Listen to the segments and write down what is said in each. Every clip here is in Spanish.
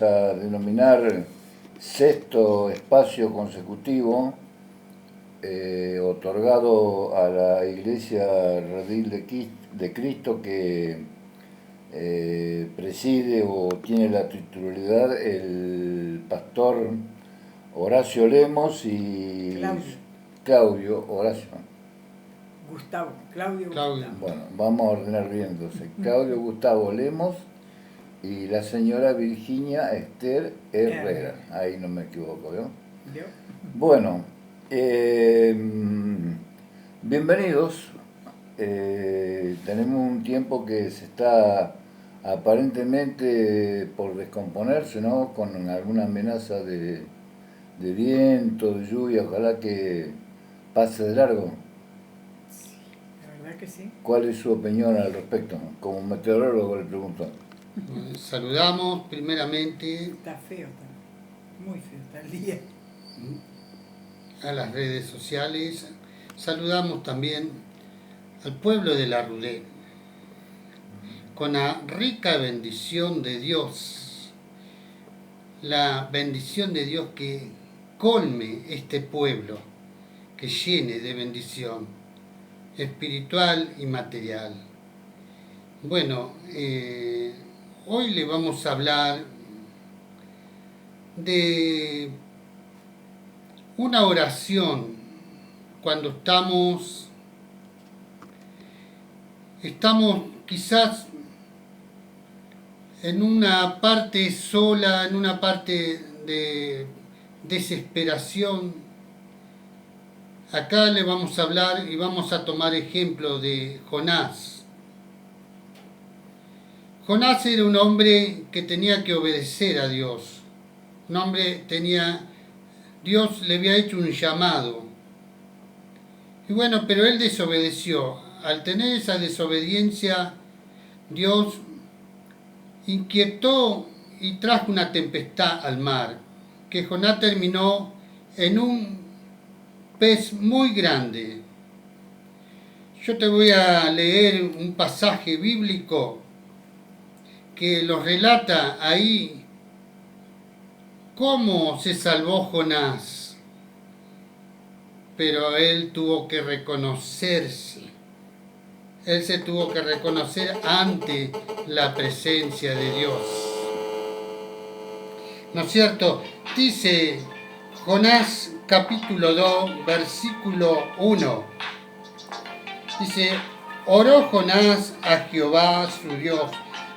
A denominar sexto espacio consecutivo otorgado a la Iglesia Redil de Cristo que preside o tiene la titularidad el pastor Horacio Lemos y Claudio Horacio. Claudio Gustavo. Bueno, vamos a ordenar bien entonces. Claudio Gustavo Lemos y la señora Virginia Esther Herrera. Ahí no me equivoco, ¿no? Bueno, bienvenidos. Tenemos un tiempo que se está aparentemente por descomponerse, ¿no? Con alguna amenaza de viento, de lluvia. Ojalá que pase de largo. La verdad que sí. ¿Cuál es su opinión al respecto? Como meteorólogo le pregunto. Saludamos primeramente Está feo, está muy feo, está el día. a las redes sociales, saludamos también al pueblo de la Rulé, con la rica bendición de Dios, la bendición de Dios que colme este pueblo, que llene de bendición espiritual y material. Bueno, hoy le vamos a hablar de una oración cuando estamos quizás en una parte sola, en una parte de desesperación. Acá le vamos a hablar y vamos a tomar ejemplo de Jonás. Jonás era un hombre que tenía que obedecer a Dios. Dios le había hecho un llamado. Y bueno, pero él desobedeció. Al tener esa desobediencia, Dios inquietó y trajo una tempestad al mar, que Jonás terminó en un pez muy grande. Yo te voy a leer un pasaje bíblico que lo relata ahí cómo se salvó Jonás, pero él tuvo que reconocerse, él se tuvo que reconocer ante la presencia de Dios. ¿No es cierto? Dice Jonás capítulo 2, versículo 1. Dice, oró Jonás a Jehová su Dios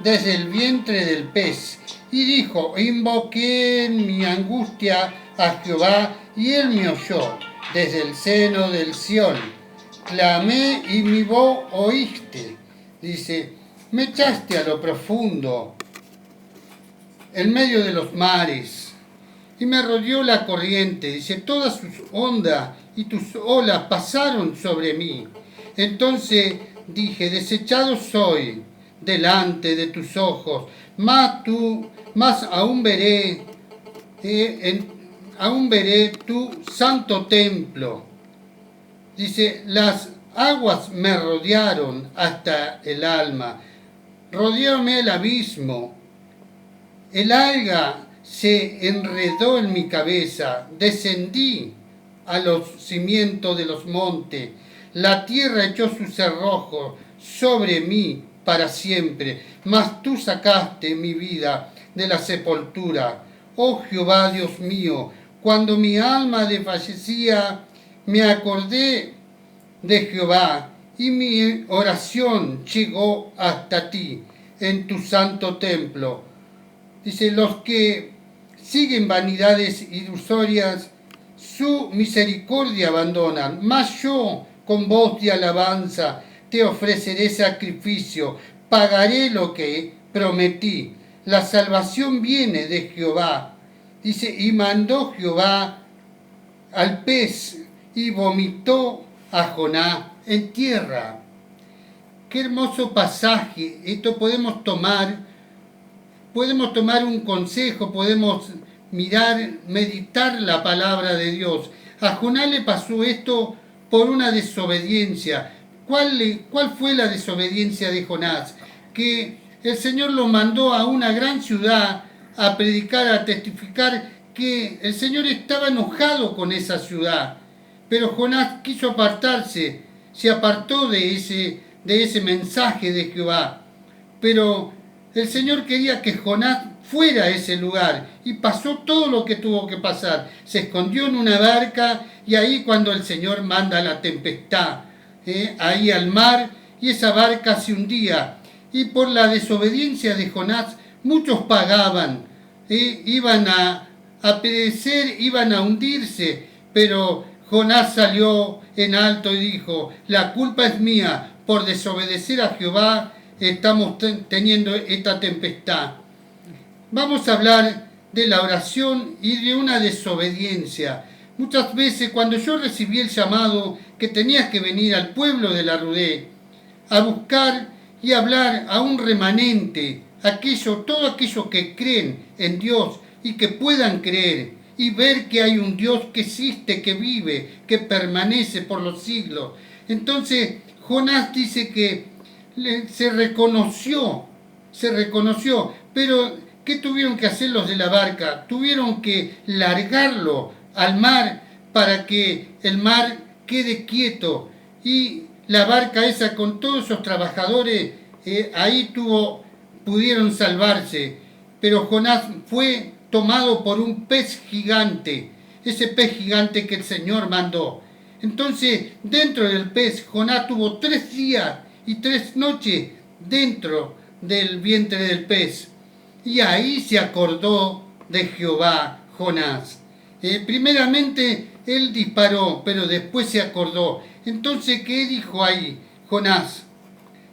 desde el vientre del pez, y dijo, invoqué en mi angustia a Jehová, y él me oyó desde el seno del Sión. Clamé y mi voz oíste. Dice, me echaste a lo profundo, en medio de los mares, y me rodeó la corriente. Dice, todas sus ondas y tus olas pasaron sobre mí. Entonces dije, desechado soy delante de tus ojos, más aún veré tu santo templo. Dice, las aguas me rodearon hasta el alma, rodeóme el abismo, el alga se enredó en mi cabeza, descendí a los cimientos de los montes, la tierra echó sus cerrojos sobre mí para siempre, mas tú sacaste mi vida de la sepultura. Oh Jehová, Dios mío, cuando mi alma desfallecía, me acordé de Jehová, y mi oración llegó hasta ti en tu santo templo. Dice, los que siguen vanidades ilusorias, su misericordia abandonan, mas yo con voz de alabanza te ofreceré sacrificio, pagaré lo que prometí. La salvación viene de Jehová. Dice, y mandó Jehová al pez y vomitó a Jonás en tierra. Qué hermoso pasaje. Esto podemos tomar un consejo, podemos meditar la palabra de Dios. A Jonás le pasó esto por una desobediencia. ¿Cuál fue la desobediencia de Jonás? Que el Señor lo mandó a una gran ciudad a predicar, a testificar que el Señor estaba enojado con esa ciudad. Pero Jonás quiso apartarse, se apartó de ese mensaje de Jehová. Pero el Señor quería que Jonás fuera a ese lugar y pasó todo lo que tuvo que pasar. Se escondió en una barca y ahí cuando el Señor manda la tempestad, ahí al mar, y esa barca se hundía. Y por la desobediencia de Jonás muchos pagaban, iban a perecer, iban a hundirse, pero Jonás salió en alto y dijo: la culpa es mía, por desobedecer a Jehová estamos teniendo esta tempestad. Vamos a hablar de la oración y de una desobediencia. Muchas veces cuando yo recibí el llamado que tenías que venir al pueblo de la Rudé a buscar y hablar a un remanente, todo aquello que creen en Dios y que puedan creer y ver que hay un Dios que existe, que vive, que permanece por los siglos. Entonces Jonás dice que se reconoció, pero ¿qué tuvieron que hacer los de la barca? Tuvieron que largarlo al mar para que el mar quede quieto, y la barca esa con todos esos trabajadores ahí pudieron salvarse. Pero Jonás fue tomado por un pez gigante, ese pez gigante que el Señor mandó. Entonces, dentro del pez, Jonás tuvo 3 días y 3 noches dentro del vientre del pez. Y ahí se acordó de Jehová Jonás. Primeramente él disparó, pero después se acordó. Entonces, ¿qué dijo ahí Jonás?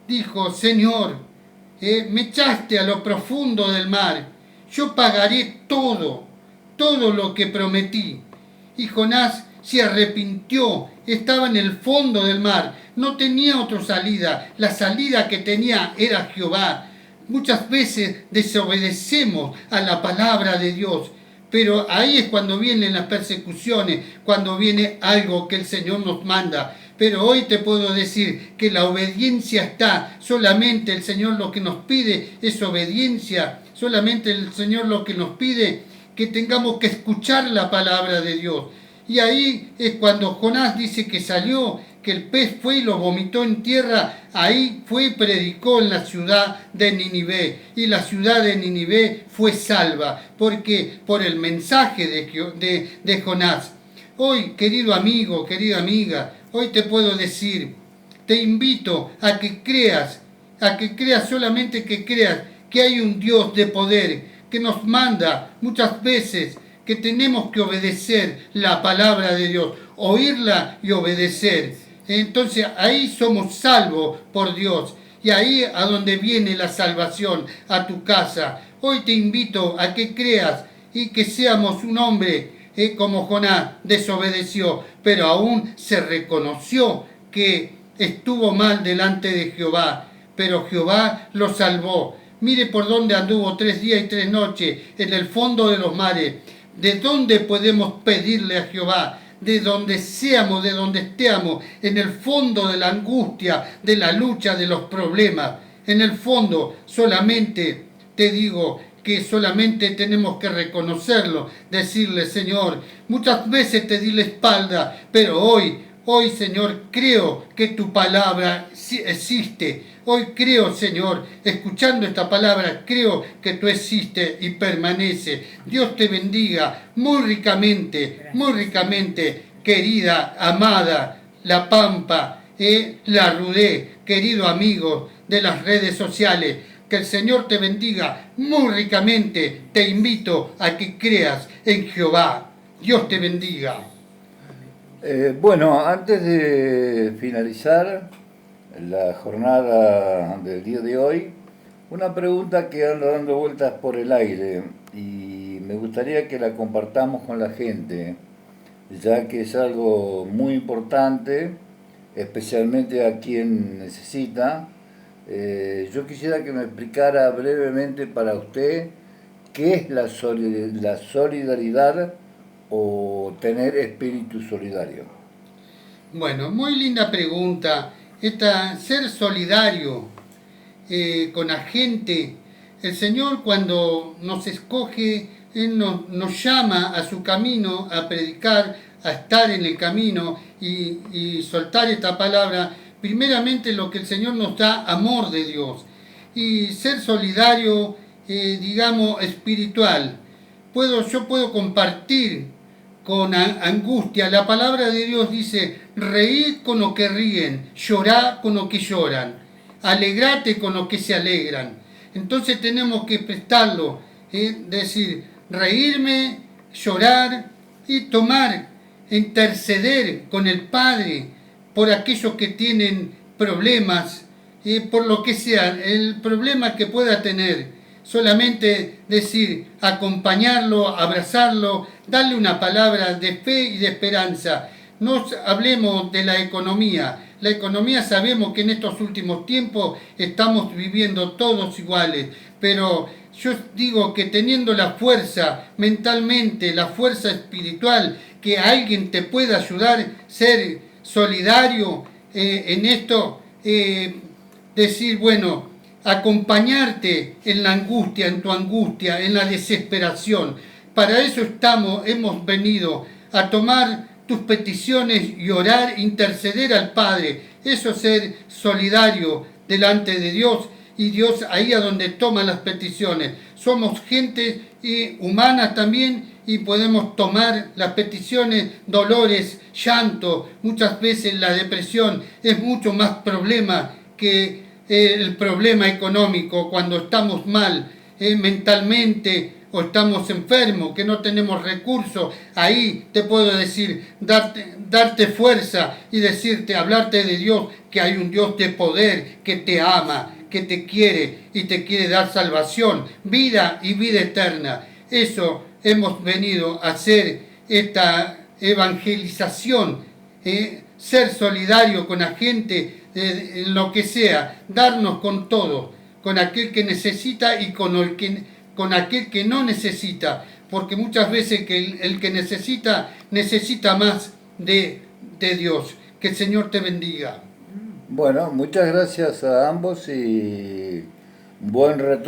Dijo: Señor, me echaste a lo profundo del mar, yo pagaré todo lo que prometí. Y Jonás se arrepintió, estaba en el fondo del mar, no tenía otra salida, la salida que tenía era Jehová. Muchas veces desobedecemos a la palabra de Dios, pero ahí es cuando vienen las persecuciones, cuando viene algo que el Señor nos manda. Pero hoy te puedo decir que la obediencia está, solamente el Señor lo que nos pide es obediencia, solamente el Señor lo que nos pide que tengamos que escuchar la palabra de Dios. Y ahí es cuando Jonás dice que salió, que el pez fue y lo vomitó en tierra, ahí fue y predicó en la ciudad de Ninive, y la ciudad de Ninive fue salva, porque por el mensaje de Jonás. Hoy, querido amigo, querida amiga, hoy te puedo decir, te invito a que creas, solamente que creas que hay un Dios de poder que nos manda muchas veces que tenemos que obedecer la palabra de Dios, oírla y obedecer. Entonces ahí somos salvos por Dios, y ahí a donde viene la salvación, a tu casa. Hoy te invito a que creas y que seamos un hombre como Jonás, desobedeció, pero aún se reconoció que estuvo mal delante de Jehová, pero Jehová lo salvó. Mire por dónde anduvo 3 días y 3 noches, en el fondo de los mares. ¿De dónde podemos pedirle a Jehová? De donde seamos, de donde estemos, en el fondo de la angustia, de la lucha, de los problemas. En el fondo, solamente te digo que solamente tenemos que reconocerlo, decirle: Señor, muchas veces te di la espalda, pero hoy, Señor, creo que tu palabra existe. Hoy creo, Señor, escuchando esta palabra, creo que tú existes y permaneces. Dios te bendiga muy ricamente, querida, amada, La Pampa, La Rudé, querido amigo de las redes sociales. Que el Señor te bendiga muy ricamente. Te invito a que creas en Jehová. Dios te bendiga. Bueno, antes de finalizar la jornada del día de hoy, una pregunta que anda dando vueltas por el aire y me gustaría que la compartamos con la gente, ya que es algo muy importante, especialmente a quien necesita. Yo quisiera que me explicara brevemente para usted qué es la solidaridad o tener espíritu solidario. Bueno, muy linda pregunta. Ser solidario con la gente el Señor cuando nos escoge, Él nos llama a su camino, a predicar, a estar en el camino y soltar esta palabra. Primeramente lo que el Señor nos da, amor de Dios. Y ser solidario, digamos, espiritual. Yo puedo compartir con angustia. La palabra de Dios dice, reír con los que ríen, llorar con los que lloran, alegrate con los que se alegran. Entonces tenemos que prestarlo, decir, reírme, llorar y tomar, interceder con el Padre por aquellos que tienen problemas, por lo que sea, el problema que pueda tener. Solamente decir, acompañarlo, abrazarlo, darle una palabra de fe y de esperanza. No hablemos de la economía. La economía sabemos que en estos últimos tiempos estamos viviendo todos iguales, pero yo digo que teniendo la fuerza mentalmente, la fuerza espiritual, que alguien te pueda ayudar, ser solidario en esto, decir, bueno, acompañarte en la angustia, en tu angustia, en la desesperación. Para eso hemos venido a tomar tus peticiones y orar, interceder al Padre. Eso es ser solidario delante de Dios, y Dios ahí a donde toma las peticiones. Somos gente humana también y podemos tomar las peticiones, dolores, llanto. Muchas veces la depresión es mucho más problema que el problema económico, cuando estamos mal mentalmente o estamos enfermos, que no tenemos recursos. Ahí te puedo decir, darte fuerza y decirte, hablarte de Dios, que hay un Dios de poder que te ama, que te quiere y te quiere dar salvación, vida y vida eterna. Eso hemos venido a hacer, esta evangelización, ser solidario con la gente, en lo que sea, darnos con todo, con aquel que necesita y con aquel que no necesita, porque muchas veces el que necesita más de Dios. Que el Señor te bendiga. Bueno, muchas gracias a ambos y buen retorno.